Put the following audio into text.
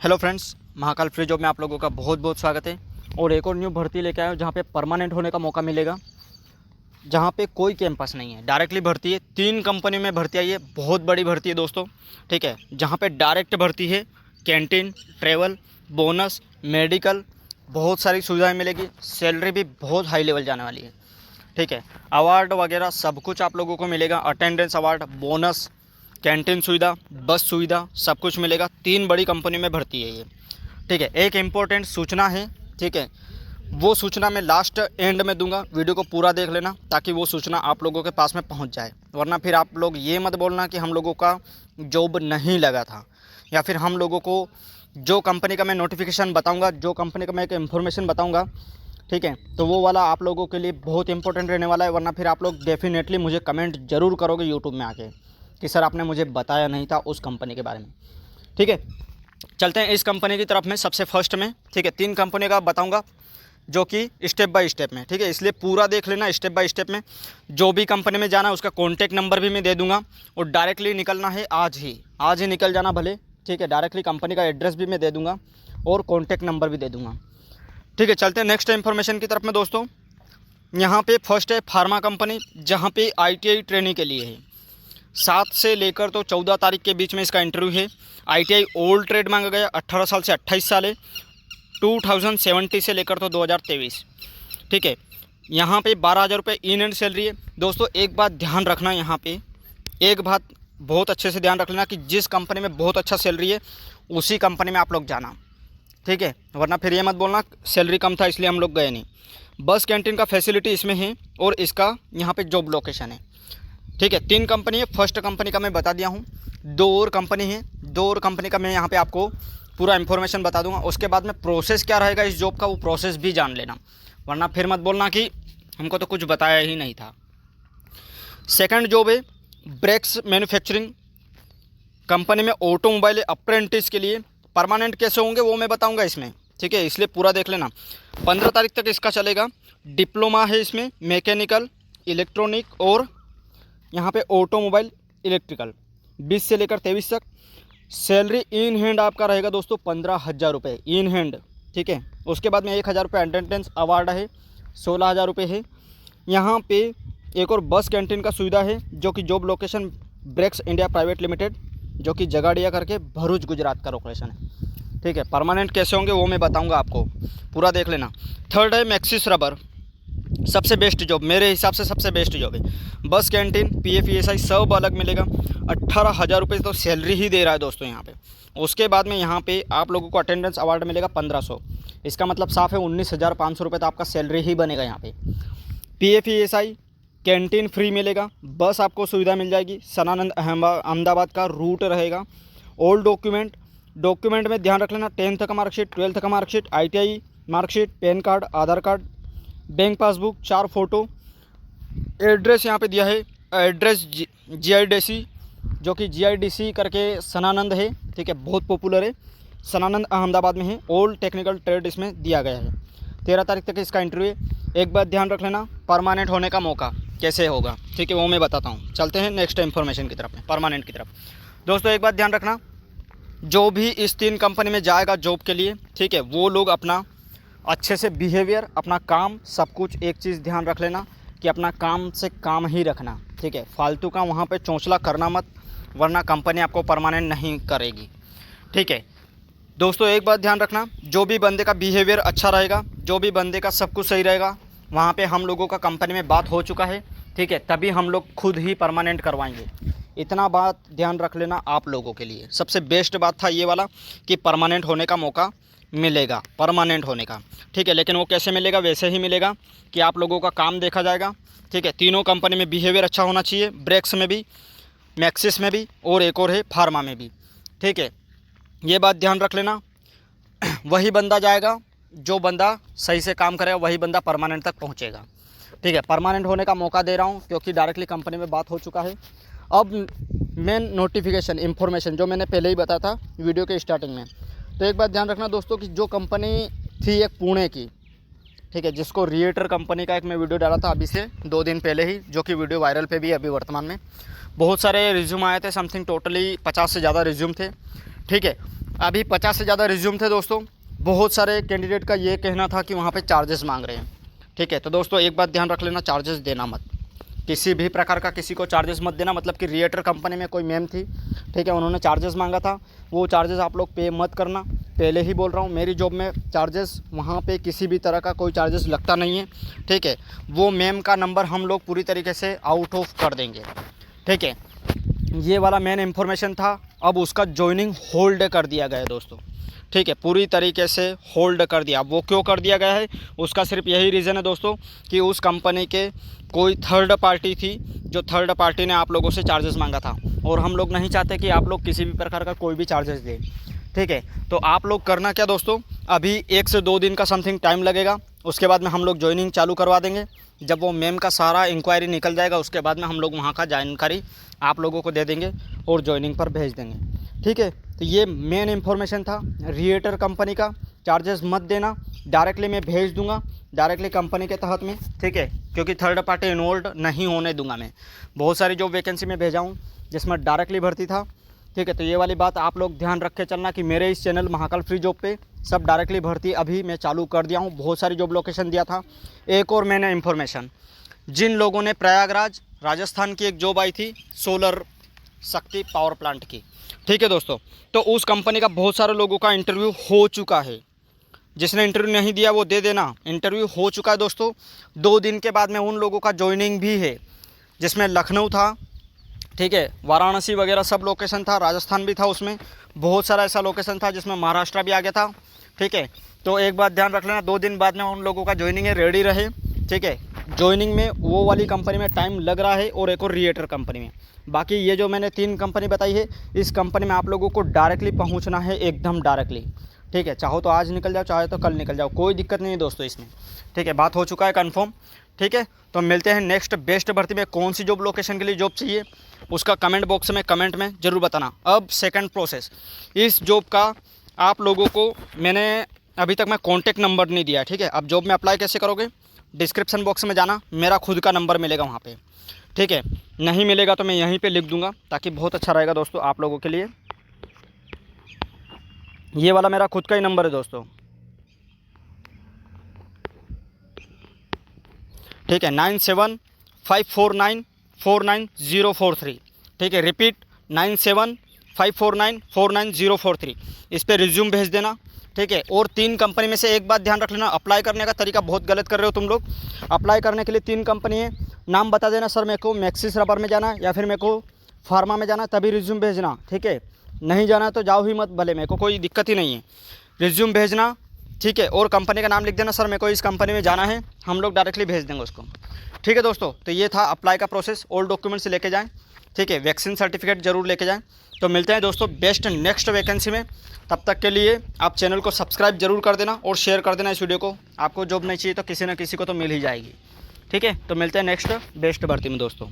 Hello friends, Mahakal free job में आप लोगों का बहुत बहुत स्वागत है। और एक और न्यू भर्ती लेके आया हूँ जहाँ पे परमानेंट होने का मौका मिलेगा, जहाँ पे कोई कैंपस नहीं है, डायरेक्टली भर्ती है। 3 कंपनी में भर्ती आई है, बहुत बड़ी भर्ती है दोस्तों, ठीक है। जहाँ पे डायरेक्ट भर्ती है, कैंटीन, ट्रेवल, बोनस, मेडिकल, बहुत सारी सुविधाएँ मिलेगी। सैलरी भी बहुत हाई लेवल जाने वाली है, ठीक है। अवार्ड वगैरह सब कुछ आप लोगों को मिलेगा, अटेंडेंस अवार्ड, बोनस, कैंटीन सुविधा, बस सुविधा, सब कुछ मिलेगा। 3 बड़ी कंपनी में भर्ती है ये, ठीक है। एक इम्पोर्टेंट सूचना है, ठीक है, वो सूचना मैं लास्ट एंड में दूंगा, वीडियो को पूरा देख लेना ताकि वो सूचना आप लोगों के पास में पहुंच जाए। वरना फिर आप लोग ये मत बोलना कि हम लोगों का जॉब नहीं लगा था, या फिर हम लोगों को जो कंपनी का मैं नोटिफिकेशन बताऊँगा, जो कंपनी का मैं एक इन्फॉर्मेशन बताऊँगा, ठीक है, तो वो वाला आप लोगों के लिए बहुत इंपॉर्टेंट रहने वाला है। वरना फिर आप लोग डेफिनेटली मुझे कमेंट ज़रूर करोगे यूट्यूब में आके कि सर आपने मुझे बताया नहीं था उस कंपनी के बारे में, ठीक है। चलते हैं इस कंपनी की तरफ में सबसे फर्स्ट में, ठीक है। 3 कंपनी का बताऊंगा जो कि स्टेप बाय स्टेप में, ठीक है, इसलिए पूरा देख लेना स्टेप बाय स्टेप में। जो भी कंपनी में जाना है उसका कॉन्टैक्ट नंबर भी मैं दे दूंगा, और डायरेक्टली निकलना है आज ही निकल जाना भले, ठीक है। डायरेक्टली कंपनी का एड्रेस भी मैं दे दूँगा और कॉन्टैक्ट नंबर भी दे दूँगा, ठीक है। चलते हैं नेक्स्ट इन्फॉर्मेशन की तरफ में दोस्तों। यहाँ पे फर्स्ट है फार्मा कंपनी, जहाँ पे ITI ट्रेनिंग के लिए है। 7 से लेकर तो 14 तारीख के बीच में इसका इंटरव्यू है। ITI ओल्ड ट्रेड मांगा गया, 18 साल से 28 साल है, 2070 से लेकर तो 2023, ठीक है। यहाँ पे 12,000 रुपये इन एंड सैलरी है दोस्तों। एक बात ध्यान रखना, यहाँ पे एक बात बहुत अच्छे से ध्यान रख लेना कि जिस कंपनी में बहुत अच्छा सैलरी है उसी कंपनी में आप लोग जाना, ठीक है। वरना फिर ये मत बोलना सैलरी कम था इसलिए हम लोग गए नहीं। बस कैंटीन का फैसिलिटी इसमें है, और इसका यहाँ पे जॉब लोकेशन है, ठीक है। 3 कंपनी है, फर्स्ट कंपनी का मैं बता दिया हूँ। 2 और कंपनी है, 2 और कंपनी का मैं यहाँ पे आपको पूरा इन्फॉर्मेशन बता दूंगा। उसके बाद में प्रोसेस क्या रहेगा इस जॉब का, वो प्रोसेस भी जान लेना, वरना फिर मत बोलना कि हमको तो कुछ बताया ही नहीं था। सेकंड जॉब है ब्रेक्स मैन्युफैक्चरिंग कंपनी में, ऑटोमोबाइल अप्रेंटिस के लिए। परमानेंट कैसे होंगे वो मैं बताऊँगा इसमें, ठीक है, इसलिए पूरा देख लेना। 15 तारीख तक इसका चलेगा। डिप्लोमा है इसमें, मैकेनिकल, इलेक्ट्रॉनिक और यहाँ पे ऑटोमोबाइल इलेक्ट्रिकल, 20 से लेकर 23 तक। सैलरी इन हैंड आपका रहेगा दोस्तों 15,000 रुपये इन हैंड, ठीक है। उसके बाद में 1,000 रुपये अटेंडेंस अवार्ड है, 16,000 रुपये है। यहाँ पे एक और बस कैंटीन का सुविधा है, जो कि job location Brakes India Private Limited, जो कि जगाड़िया करके भरूच गुजरात का लोकेशन है, ठीक है। परमानेंट कैसे होंगे वो मैं बताऊँगा आपको, पूरा देख लेना। थर्ड है मैक्सिस रबर, सबसे बेस्ट जॉब मेरे हिसाब से, सबसे बेस्ट जॉब है। बस कैंटीन, PF ESI सब अलग मिलेगा। 18,000 रुपये तो सैलरी ही दे रहा है दोस्तों यहाँ पे। उसके बाद में यहाँ पे आप लोगों को अटेंडेंस अवार्ड मिलेगा 1500, इसका मतलब साफ है 19,500 रुपये तो आपका सैलरी ही बनेगा यहाँ पे। PF ESI कैंटीन फ्री मिलेगा, बस आपको सुविधा मिल जाएगी, सनानंद अहमदाबाद का रूट रहेगा। ओल्ड डॉक्यूमेंट में ध्यान रख लेना, 10th का मार्कशीट, 12th का marksheet, ITI marksheet, PAN card, Aadhaar card, bank passbook, 4 photo. Address यहाँ पे दिया है, एड्रेस GIDC, जो कि GIDC करके सनानंद है, ठीक है, बहुत पॉपुलर है, सनानंद अहमदाबाद में है। ओल्ड टेक्निकल ट्रेड इसमें दिया गया है। 13 तारीख तक इसका इंटरव्यू है। एक बात ध्यान रख लेना, परमानेंट होने का मौका कैसे होगा, ठीक है, वो मैं बताता हूँ। चलते हैं नेक्स्ट इन्फॉर्मेशन की तरफ में, परमानेंट की तरफ। दोस्तों एक बात ध्यान रखना, जो भी इस 3 कंपनी में जाएगा जॉब के लिए, ठीक है, वो लोग अपना अच्छे से बिहेवियर, अपना काम, सब कुछ एक चीज़ ध्यान रख लेना कि अपना काम से काम ही रखना, ठीक है। फालतू का वहाँ पे चौंचला करना मत, वरना कंपनी आपको परमानेंट नहीं करेगी, ठीक है। दोस्तों एक बात ध्यान रखना, जो भी बंदे का बिहेवियर अच्छा रहेगा, जो भी बंदे का सब कुछ सही रहेगा, वहाँ पे हम लोगों का कंपनी में बात हो चुका है, ठीक है, तभी हम लोग खुद ही परमानेंट करवाएंगे। इतना बात ध्यान रख लेना आप लोगों के लिए। सबसे बेस्ट बात था ये वाला कि परमानेंट होने का मौका मिलेगा, परमानेंट होने का, ठीक है। लेकिन वो कैसे मिलेगा, वैसे ही मिलेगा कि आप लोगों का काम देखा जाएगा, ठीक है। तीनों कंपनी में बिहेवियर अच्छा होना चाहिए, ब्रेक्स में भी, मैक्सिस में भी, और एक और है फार्मा में भी, ठीक है। ये बात ध्यान रख लेना। वही बंदा जाएगा, जो बंदा सही से काम करेगा वही बंदा परमानेंट तक पहुँचेगा, ठीक है। परमानेंट होने का मौका दे रहा हूँ क्योंकि डायरेक्टली कंपनी में बात हो चुका है। अब मेन नोटिफिकेशन इन्फॉर्मेशन जो मैंने पहले ही बताया था वीडियो के स्टार्टिंग में, तो एक बात ध्यान रखना दोस्तों कि जो कंपनी थी एक पुणे की, ठीक है, जिसको रिएटर कंपनी का एक मैं वीडियो डाला था अभी से 2 दिन पहले ही, जो कि वीडियो वायरल पे भी है अभी वर्तमान में। बहुत सारे रिज्यूम आए थे, समथिंग टोटली 50 से ज़्यादा रिज्यूम थे, ठीक है। अभी 50 से ज़्यादा रिज्यूम थे दोस्तों। बहुत सारे कैंडिडेट का ये कहना था कि वहाँ पे चार्जेस मांग रहे हैं। ठीक है, तो दोस्तों एक बात ध्यान रख लेना, चार्जेस देना मत, किसी भी प्रकार का किसी को चार्जेस मत देना। मतलब कि रिएटर कंपनी में कोई मैम थी, ठीक है, उन्होंने चार्जेस मांगा था, वो चार्जेस आप लोग पे मत करना। पहले ही बोल रहा हूँ, मेरी जॉब में चार्जेस वहाँ पे किसी भी तरह का कोई चार्जेस लगता नहीं है। ठीक है, वो मैम का नंबर हम लोग पूरी तरीके से आउट ऑफ कर देंगे। ठीक है, ये वाला मेन इन्फॉर्मेशन था। अब उसका जॉइनिंग होल्ड कर दिया गया है दोस्तों। ठीक है, पूरी तरीके से होल्ड कर दिया। वो क्यों कर दिया गया है, उसका सिर्फ यही रीज़न है दोस्तों कि उस कंपनी के कोई थर्ड पार्टी थी, जो थर्ड पार्टी ने आप लोगों से चार्जेस मांगा था, और हम लोग नहीं चाहते कि आप लोग किसी भी प्रकार का कोई भी चार्जेस दें। ठीक है, तो आप लोग करना क्या दोस्तों, अभी 1 से 2 दिन का समथिंग टाइम लगेगा, उसके बाद में हम लोग ज्वाइनिंग चालू करवा देंगे। जब वो मैम का सारा इंक्वायरी निकल जाएगा, उसके बाद में हम लोग वहाँ का जानकारी आप लोगों को दे देंगे और ज्वाइनिंग पर भेज देंगे। ठीक है, तो ये मेन इन्फॉर्मेशन था रिएटर कंपनी का। चार्जेस मत देना, डायरेक्टली मैं भेज दूंगा, डायरेक्टली कंपनी के तहत में। ठीक है, क्योंकि थर्ड पार्टी इन्वॉल्व नहीं होने दूंगा मैं। बहुत सारी जो वैकेंसी में भेजा हूँ जिसमें डायरेक्टली भर्ती था। ठीक है, तो ये वाली बात आप लोग ध्यान रख के चलना कि मेरे इस चैनल महाकाल फ्री जॉब पे सब डायरेक्टली भर्ती अभी मैं चालू कर दिया हूँ। बहुत सारी जॉब लोकेशन दिया था। एक और मैंने इन्फॉर्मेशन, जिन लोगों ने प्रयागराज राजस्थान की एक जॉब आई थी सोलर शक्ति पावर प्लांट की, ठीक है दोस्तों, तो उस कंपनी का बहुत सारे लोगों का इंटरव्यू हो चुका है। जिसने इंटरव्यू नहीं दिया वो दे देना, इंटरव्यू हो चुका है दोस्तों। 2 दिन के बाद में उन लोगों का ज्वाइनिंग भी है, जिसमें लखनऊ था, ठीक है, वाराणसी वगैरह सब लोकेशन था, राजस्थान भी था, उसमें बहुत सारा ऐसा लोकेशन था जिसमें महाराष्ट्र भी आ गया था। ठीक है, तो एक बात ध्यान रख लेना, 2 दिन बाद में उन लोगों का ज्वाइनिंग है, रेडी रहे। ठीक है, ज्वाइनिंग में वो वाली कंपनी में टाइम लग रहा है और एक और रिएटर कंपनी में। बाकी ये जो मैंने 3 कंपनी बताई है, इस कंपनी में आप लोगों को डायरेक्टली पहुंचना है, एकदम डायरेक्टली। ठीक है, चाहो तो आज निकल जाओ, चाहे तो कल निकल जाओ, कोई दिक्कत नहीं है दोस्तों इसमें। ठीक है, बात हो चुका है कंफर्म। ठीक है, तो मिलते हैं नेक्स्ट बेस्ट भर्ती में। कौन सी जॉब लोकेशन के लिए जॉब चाहिए उसका कमेंट बॉक्स में कमेंट में ज़रूर बताना। अब सेकंड प्रोसेस, इस जॉब का आप लोगों को मैंने अभी तक मैं कॉन्टैक्ट नंबर नहीं दिया। ठीक है, अब जॉब में अप्लाई कैसे करोगे, डिस्क्रिप्शन बॉक्स में जाना, मेरा खुद का नंबर मिलेगा वहाँ पे। ठीक है, नहीं मिलेगा तो मैं यहीं पे लिख दूंगा, ताकि बहुत अच्छा रहेगा दोस्तों आप लोगों के लिए। ये वाला मेरा खुद का ही नंबर है दोस्तों। ठीक है, 9754949043। ठीक है, रिपीट 9754949043। इस पर रिज्यूम भेज देना। ठीक है, और 3 कंपनी में से एक बात ध्यान रख लेना, अप्लाई करने का तरीका बहुत गलत कर रहे हो तुम लोग। अप्लाई करने के लिए 3 कंपनी है, नाम बता देना, सर मेरे को मैक्सिस रबर में जाना या फिर मेरे को फार्मा में जाना, तभी रिज्यूम भेजना। ठीक है, नहीं जाना तो जाओ ही मत, भले, मेरे को कोई दिक्कत ही नहीं है, रिज्यूम भेजना। ठीक है, और कंपनी का नाम लिख देना, सर मेरे को इस कंपनी में जाना है, हम लोग डायरेक्टली भेज देंगे उसको। ठीक है दोस्तों, तो ये था अप्लाई का प्रोसेस। ऑल डॉक्यूमेंट्स लेके जाएं। ठीक है, वैक्सीन सर्टिफिकेट जरूर लेके जाएं। तो मिलते हैं दोस्तों बेस्ट नेक्स्ट वैकेंसी में। तब तक के लिए आप चैनल को सब्सक्राइब जरूर कर देना और शेयर कर देना इस वीडियो को। आपको जॉब नहीं चाहिए तो किसी न किसी को तो मिल ही जाएगी। ठीक है, तो मिलते हैं नेक्स्ट बेस्ट भर्ती में दोस्तों।